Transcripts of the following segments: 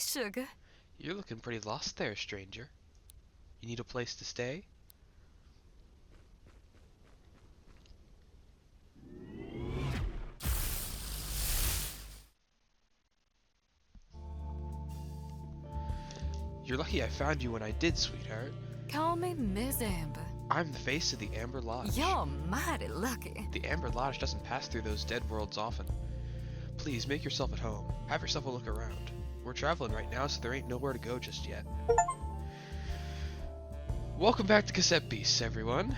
sugar. You're looking pretty lost there, stranger. You need a place to stay? You're lucky I found you when I did, sweetheart. Call me Miss Amber. I'm the face of the Amber Lodge. You're mighty lucky. The Amber Lodge doesn't pass through those dead worlds often. Please, make yourself at home. Have yourself a look around. We're traveling right now, so there ain't nowhere to go just yet. Welcome back to Cassette Beasts, everyone.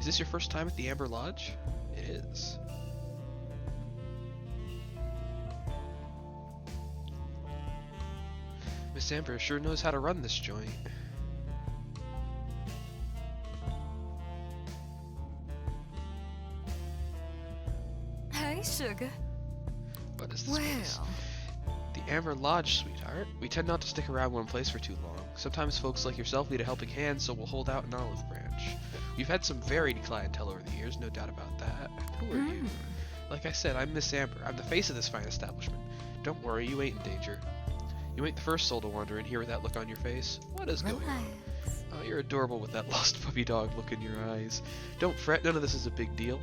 Is this your first time at the Amber Lodge? It is. Miss Amber sure knows how to run this joint. Hey, sugar. What is this place? Well, The Amber Lodge, sweetheart. We tend not to stick around one place for too long. Sometimes folks like yourself need a helping hand, so we'll hold out an olive branch. We've had some varied clientele over the years, no doubt about that. Who are you? Like I said, I'm Miss Amber. I'm the face of this fine establishment. Don't worry, you ain't in danger. You ain't the first soul to wander in here with that look on your face. What is going on? relax. Oh, you're adorable with that lost puppy dog look in your eyes. Don't fret, none of this is a big deal.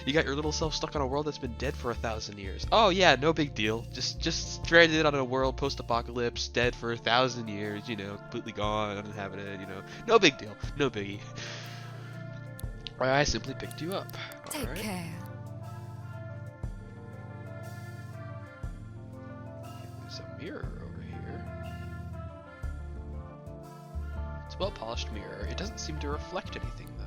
You got your little self stuck on a world that's been dead for 1,000 years. Oh yeah, no big deal. Just stranded on a world post-apocalypse, dead for 1,000 years, you know, completely gone, uninhabited, you know. No big deal, no biggie. Why, I simply picked you up. Take Alright. care. There's a mirror over here. It's a well-polished mirror. It doesn't seem to reflect anything, though.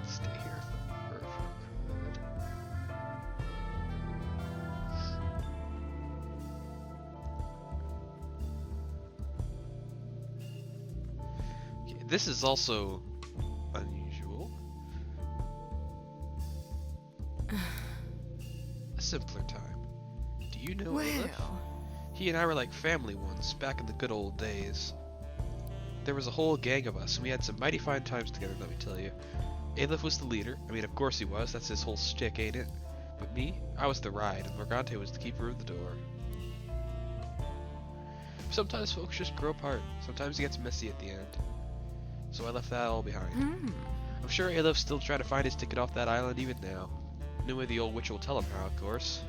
Stay here for good. Okay, this is also unusual. A simpler time. Do you know Aleph? Well, He and I were like family once, back in the good old days. There was a whole gang of us, and we had some mighty fine times together, let me tell you. Aleph was the leader. I mean, of course he was. That's his whole shtick, ain't it? But me, I was the ride, and Morgante was the keeper of the door. Sometimes folks just grow apart. Sometimes it gets messy at the end. So I left that all behind. I'm sure Aleph's still trying to find his ticket off that island even now. No way the old witch will tell him how, of course.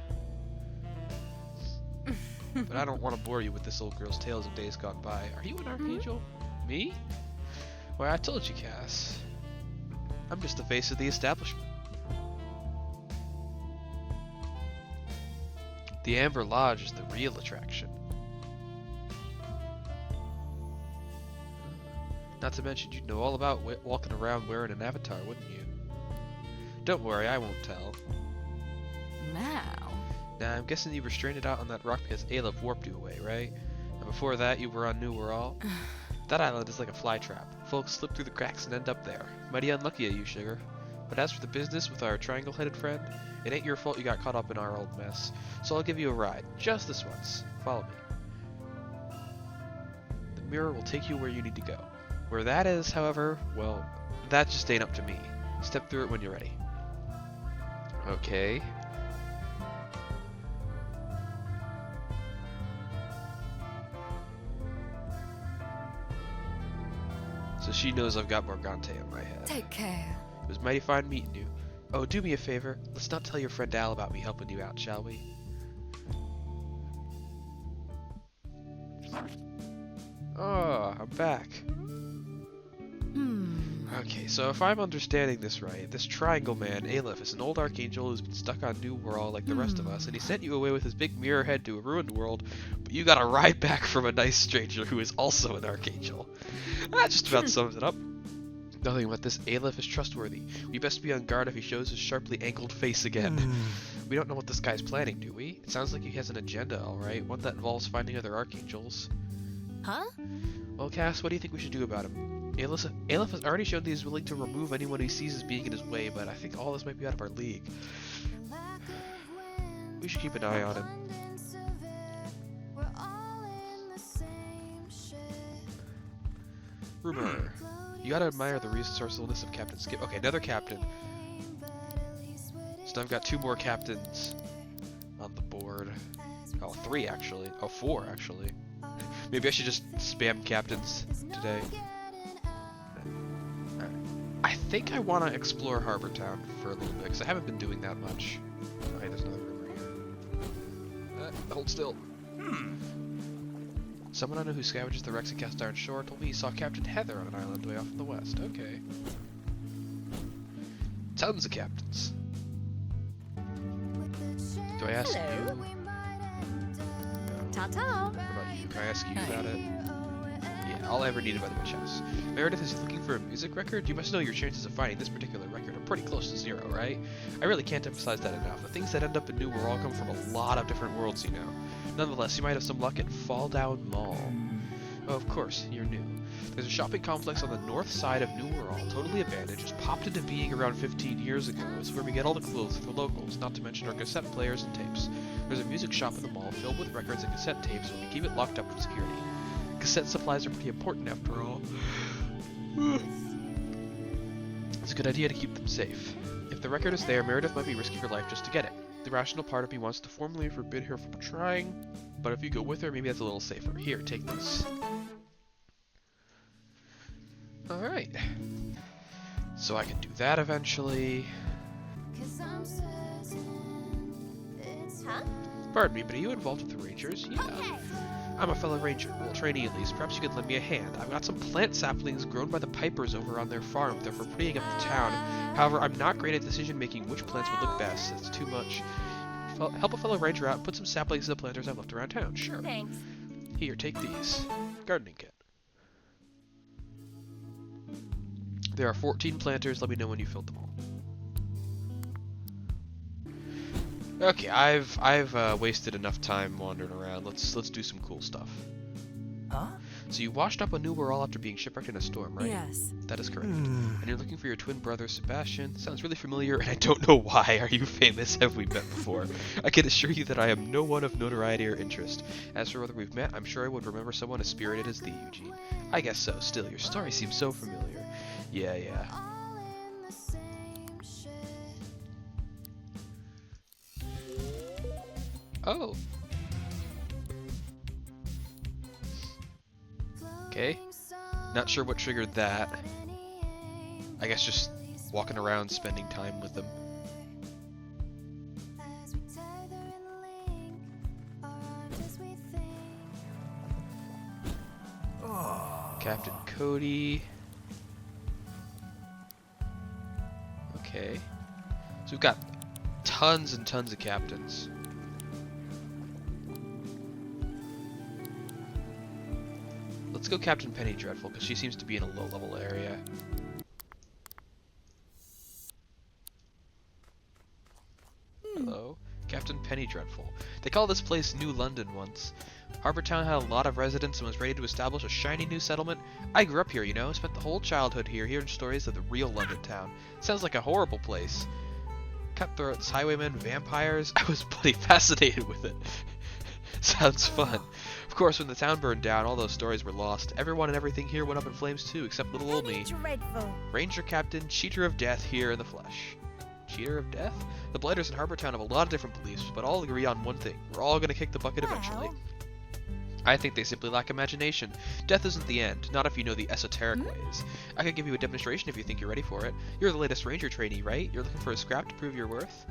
But I don't want to bore you with this old girl's tales of days gone by. Are you an archangel? Me? Why, I told you, Cass. I'm just the face of the establishment. The Amber Lodge is the real attraction. Not to mention, you'd know all about walking around wearing an avatar, wouldn't you? Don't worry, I won't tell. now. Now, I'm guessing you were stranded out on that rock because Aleph warped you away, right? And before that, you were on New Wirral? That island is like a fly trap. Folks slip through the cracks and end up there. Mighty unlucky of you, sugar. But as for the business with our triangle-headed friend, it ain't your fault you got caught up in our old mess. So I'll give you a ride, just this once. Follow me. The mirror will take you where you need to go. Where that is, however, well, that just ain't up to me. Step through it when you're ready. Okay. So she knows I've got Morgante on my head. Take care. It was mighty fine meeting you. Oh, do me a favor. Let's not tell your friend Al about me helping you out, shall we? Oh, I'm back. Okay, so if I'm understanding this right, this triangle man, Aleph, is an old archangel who's been stuck on New Wirral like the rest of us, and he sent you away with his big mirror head to a ruined world, but you got a ride back from a nice stranger who is also an archangel. That just about sums it up. Nothing about this Aleph is trustworthy. We best be on guard if he shows his sharply angled face again. We don't know what this guy's planning, do we? It sounds like he has an agenda, alright, one that involves finding other archangels. Huh? Well, Cass, what do you think we should do about him? Aleph has already shown that he's willing to remove anyone he sees as being in his way, but I think all this might be out of our league. We should keep an eye on him. Rumor. You gotta admire the resourcefulness of Captain Skip. Okay, another captain. So I've got 2 more captains on the board. Oh, 3 actually. Oh, 4 actually. Maybe I should just spam captains today. I think I want to explore Harbor Town for a little bit, because I haven't been doing that much. Okay, there's another room right here. Hold still. Someone I know who scavenges the wrecks of Cast Iron Shore told me he saw Captain Heather on an island way off in the west. Okay. Tons of captains. Do I ask Hello. you? Ta-ta. What about you? Can I ask you about it? Yeah, all I ever needed by the witch house. Meredith is looking for a music record? You must know your chances of finding this particular record are pretty close to 0, right? I really can't emphasize that enough. The things that end up in New Wirral come from a lot of different worlds, you know. Nonetheless, you might have some luck at Fall Down Mall. Oh, of course, you're new. There's a shopping complex on the north side of New Wirral, totally abandoned, just popped into being around 15 years ago. It's where we get all the clothes for the locals, not to mention our cassette players and tapes. There's a music shop in the mall filled with records and cassette tapes, and we keep it locked up for security. Cassette supplies are pretty important after all. It's a good idea to keep them safe. If the record is there, Meredith might be risking her life just to get it. The rational part of me wants to formally forbid her from trying, but if you go with her, maybe that's a little safer. Here, take this. Alright. So I can do that eventually. Huh? Pardon me, but are you involved with the Rangers? Yeah. I'm a fellow ranger, well, trainee at least. Perhaps you could lend me a hand. I've got some plant saplings grown by the Pipers over on their farm. They're for putting up the town. However, I'm not great at decision-making which plants would look best. It's too much. Help a fellow ranger out and put some saplings in the planters I've left around town. Sure. Thanks. Here, take these. Gardening kit. There are 14 planters. Let me know when you filled them all. Okay, I've wasted enough time wandering around. Let's do some cool stuff. Huh? So you washed up on New Wirral after being shipwrecked in a storm, right? Yes. That is correct. And you're looking for your twin brother, Sebastian. Sounds really familiar, and I don't know why. Are you famous? Have we met before? I can assure you that I am no one of notoriety or interest. As for whether we've met, I'm sure I would remember someone as spirited as thee, Eugene. I guess so. Still, your story seems so familiar. Yeah. Oh. Okay. Not sure what triggered that. I guess just walking around spending time with them. Captain Cody. Okay. So we've got tons and tons of captains. Let's go Captain Penny Dreadful, because she seems to be in a low-level area. Hello? Captain Penny Dreadful. They called this place New London once. Harbor Town had a lot of residents and was ready to establish a shiny new settlement. I grew up here, you know, spent the whole childhood here, hearing stories of the real London town. Sounds like a horrible place. Cutthroats, highwaymen, vampires. I was bloody fascinated with it. Sounds fun. Of course, when the town burned down, all those stories were lost. Everyone and everything here went up in flames too, except little old me. Dreadful. Ranger Captain, Cheater of Death here in the flesh. Cheater of Death? The Blighters in Harbor Town have a lot of different beliefs, but all agree on one thing. We're all gonna kick the bucket eventually. I think they simply lack imagination. Death isn't the end, not if you know the esoteric ways. I could give you a demonstration if you think you're ready for it. You're the latest ranger trainee, right? You're looking for a scrap to prove your worth?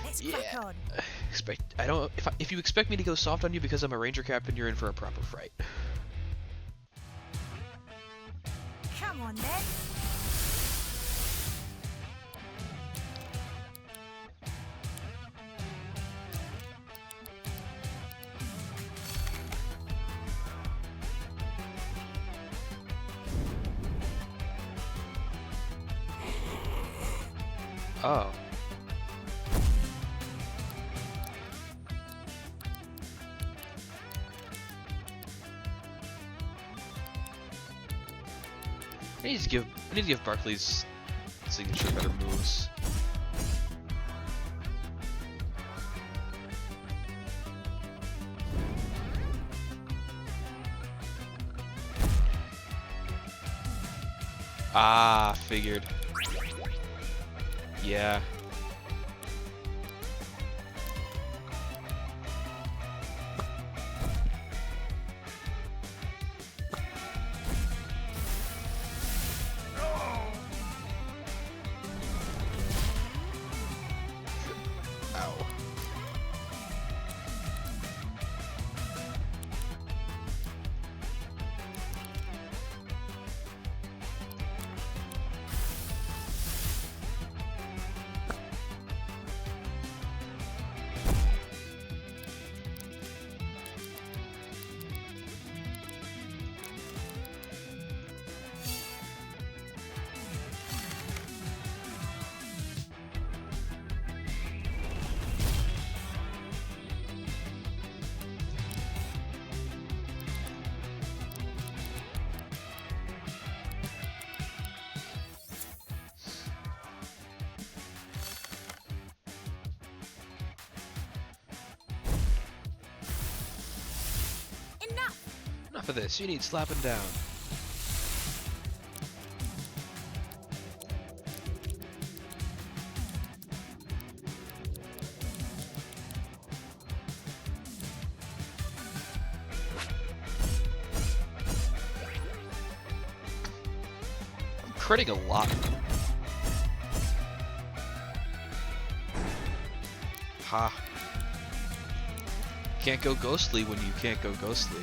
Let's crack on. If you expect me to go soft on you because I'm a ranger captain, you're in for a proper fright. Come on then. Oh. I need to give Barkley's signature better moves. Ah, figured. Yeah. Ow. Enough of this. You need slapping down. I'm critting a lot. Ha. Can't go ghostly when you can't go ghostly.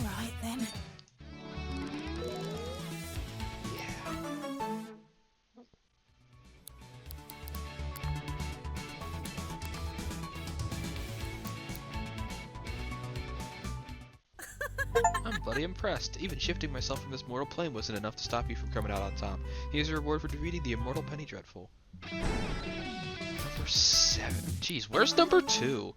Alright then. I'm bloody impressed. Even shifting myself from this mortal plane wasn't enough to stop you from coming out on top. Here's a reward for defeating the immortal Penny Dreadful. Number 7. Jeez, where's number 2?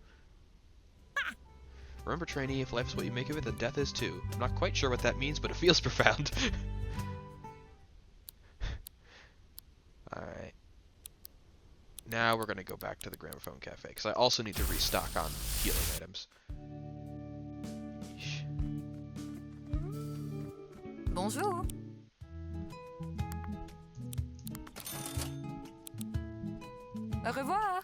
Remember, trainee, if life is what you make of it, then death is too. I'm not quite sure what that means, but it feels profound. Alright. Now we're gonna go back to the Gramophone Cafe, because I also need to restock on healing items. Yeesh. Bonjour. Au revoir.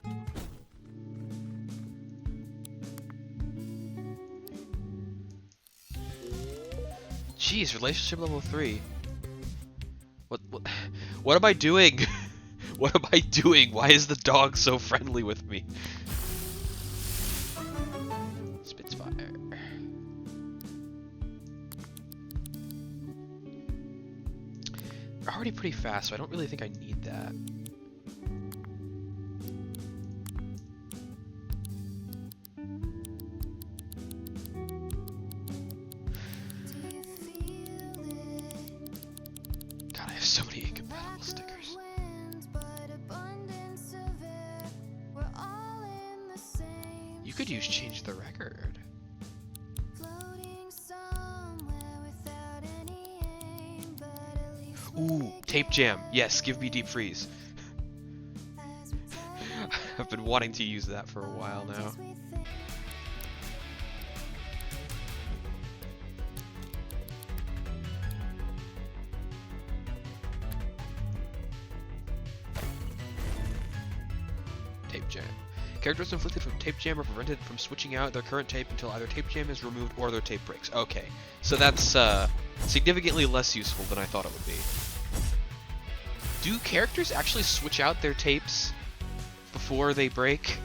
Jeez, relationship level 3. What am I doing? What am I doing? Why is the dog so friendly with me? Spitfire. We're already pretty fast, so I don't really think I need that. God, I have so many incompatible stickers. You could use change the record. Ooh, tape jam. Yes, give me deep freeze. I've been wanting to use that for a while now. Tape jam. Characters inflicted from tape jam are prevented from switching out their current tape until either tape jam is removed or their tape breaks. Okay, so that's significantly less useful than I thought it would be. Do characters actually switch out their tapes before they break?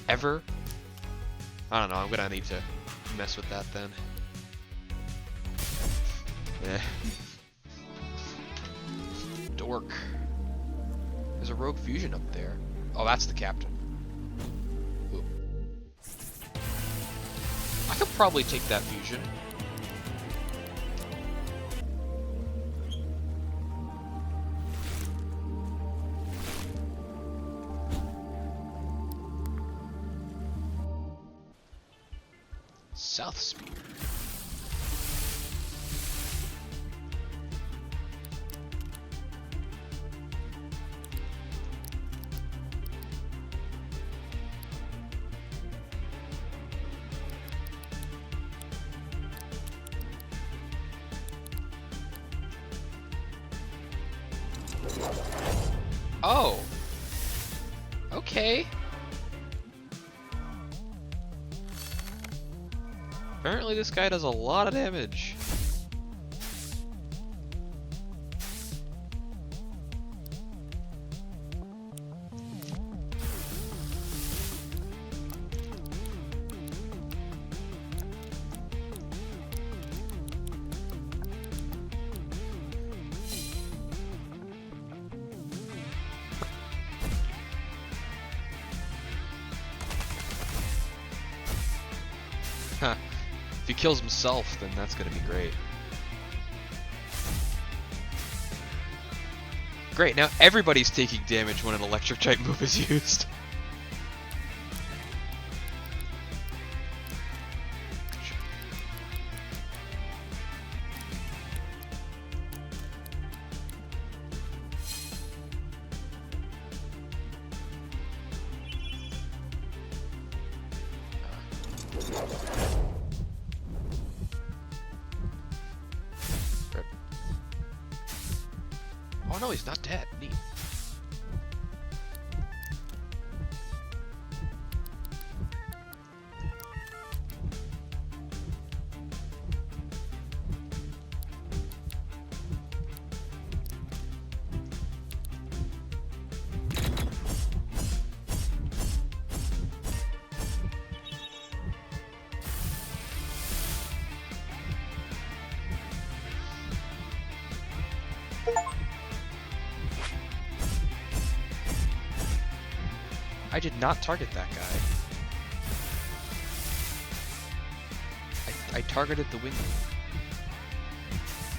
Ever? I don't know, I'm gonna need to mess with that then. Eh. Dork. There's a rogue fusion up there. Oh, that's the captain. Ooh. I could probably take that fusion. South Spear. Oh. Okay. Apparently this guy does a lot of damage. Huh. If he kills himself, then that's gonna be great. Great, now everybody's taking damage when an electric type move is used. Oh no, he's not dead. Neat. I did not target that guy. I targeted the wing.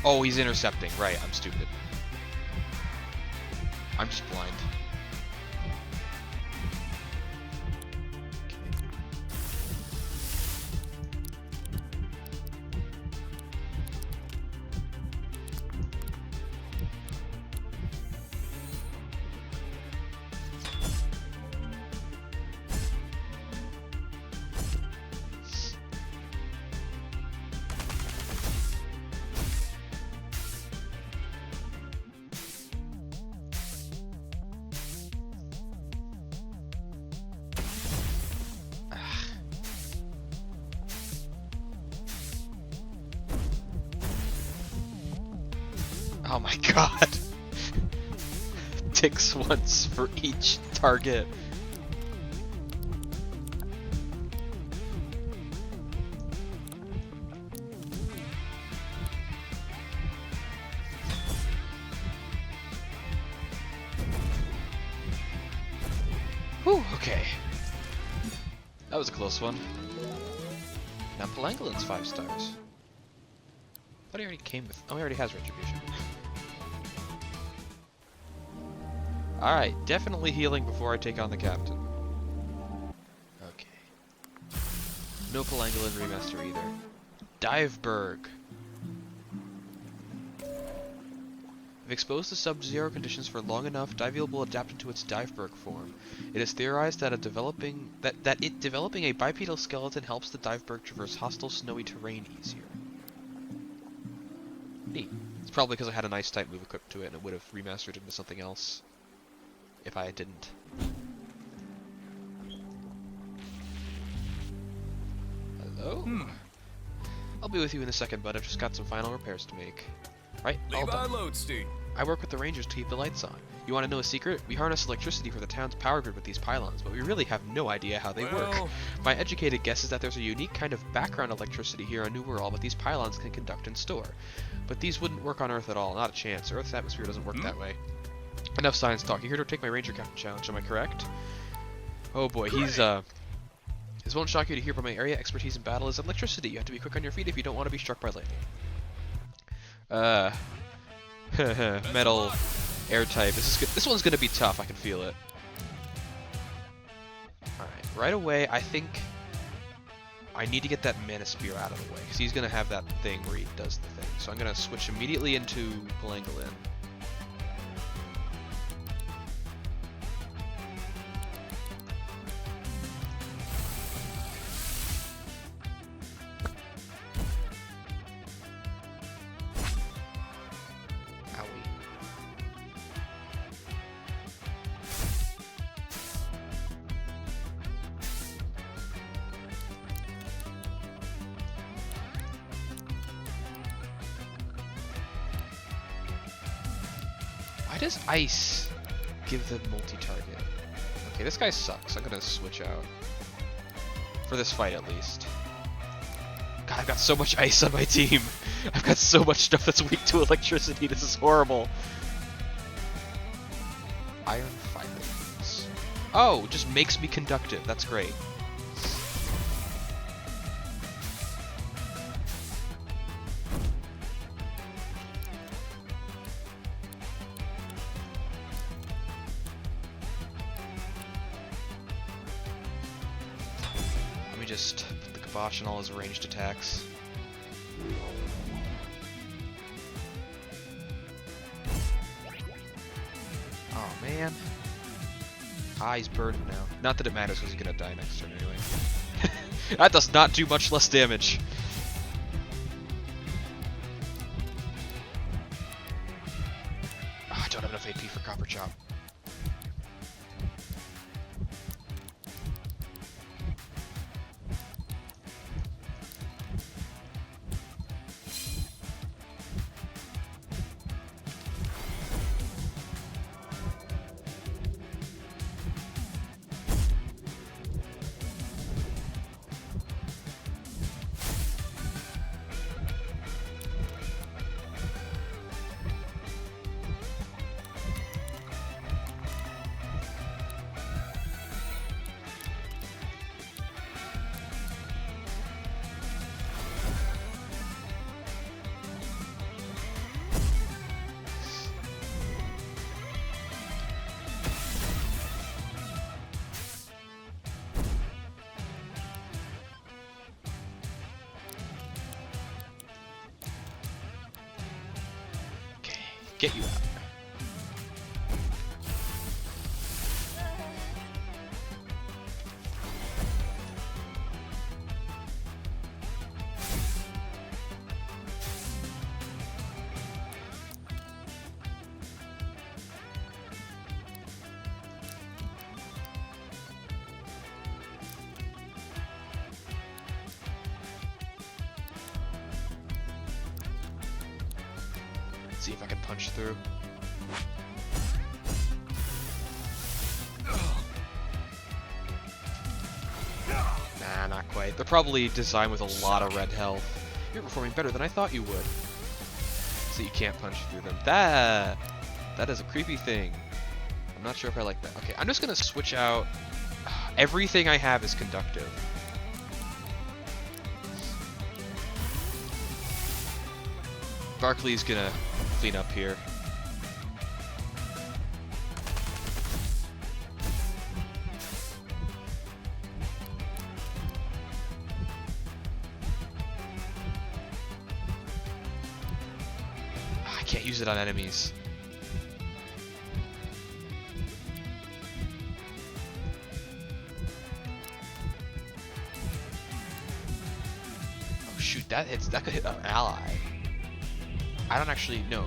Oh, he's intercepting. Right, I'm stupid. I'm just blind. Oh my god. Ticks once for each target. Whew, okay. That was a close one. Now Palangalin's 5 stars. Thought he already came with. Oh, he already has Retribution. Alright, definitely healing before I take on the captain. Okay. No Palangalin remaster either. Diveberg. If exposed to sub-zero conditions for long enough, Diveil will adapt into its Diveberg form. It is theorized that developing a bipedal skeleton helps the Diveberg traverse hostile snowy terrain easier. Neat. It's probably because I had an ice type move equipped to it and it would have remastered into something else if I didn't. Hello? I'll be with you in a second, bud. I've just got some final repairs to make. Right, all done. I work with the rangers to keep the lights on. You want to know a secret? We harness electricity for the town's power grid with these pylons, but we really have no idea how they work. My educated guess is that there's a unique kind of background electricity here on New Wirral that these pylons can conduct and store. But these wouldn't work on Earth at all, not a chance. Earth's atmosphere doesn't work that way. Enough science talk. You're here to take my ranger captain challenge, am I correct? Oh boy, this won't shock you to hear, but my area expertise in battle is electricity. You have to be quick on your feet if you don't want to be struck by lightning. Metal, air type. This is good. This one's gonna be tough. I can feel it. All right, right away. I think I need to get that Mana Spear out of the way because he's gonna have that thing where he does the thing. So I'm gonna switch immediately into Palangalin. Why does ice give them multi-target? Okay, this guy sucks. I'm gonna switch out. For this fight, at least. God, I've got so much ice on my team. I've got so much stuff that's weak to electricity. This is horrible. Iron filings. Oh, just makes me conductive. That's great. Let me just put the kibosh on all his ranged attacks. Oh man. Ah, he's burdened now. Not that it matters because he's gonna die next turn anyway. That does not do much less damage. Oh, I don't have enough AP for Copper Chop. Get you out. See if I can punch through. Nah, not quite. They're probably designed with a lot of red health. You're performing better than I thought you would. So you can't punch through them. That is a creepy thing. I'm not sure if I like that. Okay, I'm just gonna switch out. Everything I have is conductive. Barkley's gonna clean up here. I can't use it on enemies. Oh shoot, that could hit an ally. I don't actually know.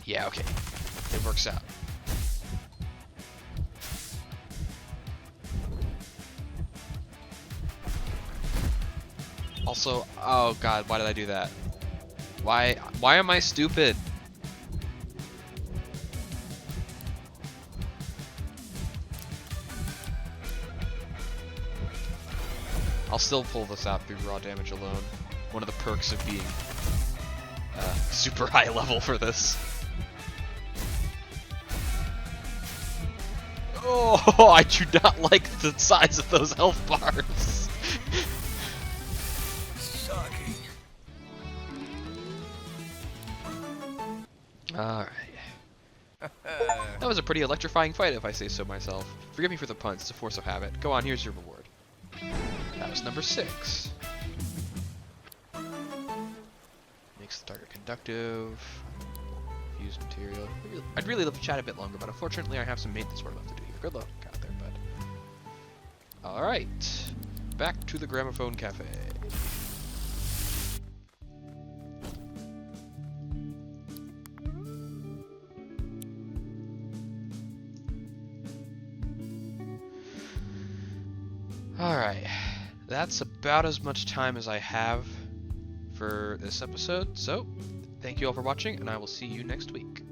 Yeah, okay. It works out. Also, oh god, why did I do that? Why am I stupid? I'll still pull this out through raw damage alone. One of the perks of being super high level for this. Oh, I do not like the size of those health bars. Shocking. Alright. That was a pretty electrifying fight, if I say so myself. Forgive me for the puns, it's a force of habit. Go on, here's your reward. That was number 6. Makes the target conductive. Fused material. I'd really love to chat a bit longer, but unfortunately I have some maintenance work left to do here. Good luck out there, bud. Alright. Back to the Gramophone Cafe. Alright, that's about as much time as I have for this episode, so thank you all for watching, and I will see you next week.